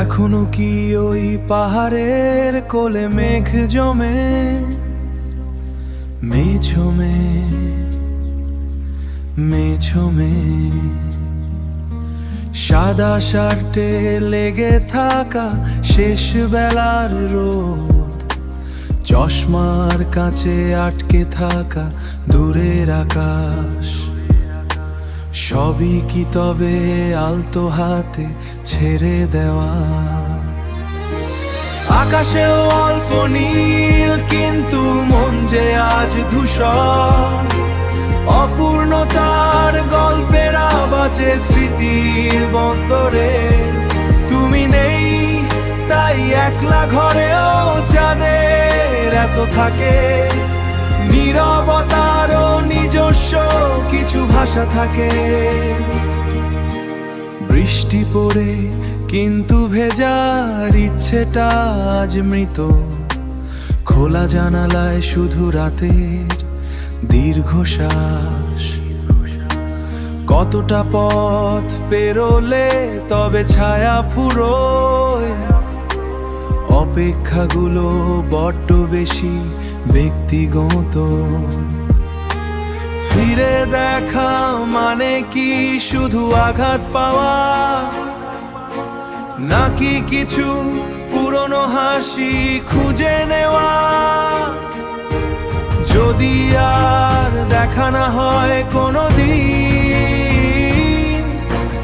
এখনো কি ওই পাহাড়ের কোলে মেঘ জমে, মেঝমে মেঝমে সাদা শার্টে লেগে থাকা শেষ বেলার রোদ, চশমার কাছে আটকে থাকা দূরের আকাশ, সবই কি তবে আলতো হাতে ছেড়ে দেওয়া? আকাশেও অল্প নীল, কিন্তু মন যে আজ ধূসর। অপূর্ণতার গল্পের আবাজে স্মৃতির বন্দরে তুমি নেই, তাই একলা ঘরেও চাঁদের এত থাকে। নীরবতারও নিজস্ব কিছু ভাষা থাকে। বৃষ্টি পড়ে কিন্তু ভেজার ইচ্ছেটা আজ মৃত, খোলা জানালায় শুধু রাতের দীর্ঘশ্বাস। কতটা পথ পেরোলে তবে ছায়া ফুরোয়? অপেক্ষাগুলো বড্ড বেশি ব্যক্তিগত। ফিরে দেখা মানে কি শুধু আঘাত পাওয়া, নাকি কিছু পুরনো হাসি খুঁজে নেওয়া? যদি আর দেখা না হয় কোনোদিন,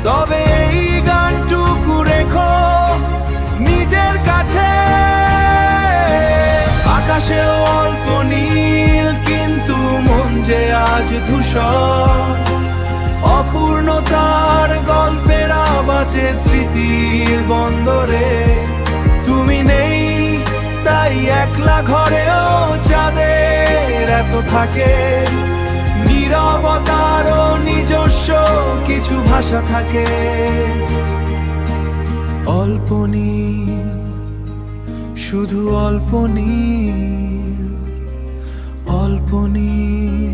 তবে এই গানটুকু রেখো নিজের কাছে। আকাশেও অল্প নীল, কিন্তু মন যে আজ ধূসর। অপূর্ণতার গল্পের আবাজে স্মৃতির বন্দরে তুমি নেই, তাই একলা ঘরেও চাঁদের এত থাকে। নীরবতারও নিজস্ব কিছু ভাষা থাকে। অল্প নীল, শুধু অল্প নীল, অল্প নীল।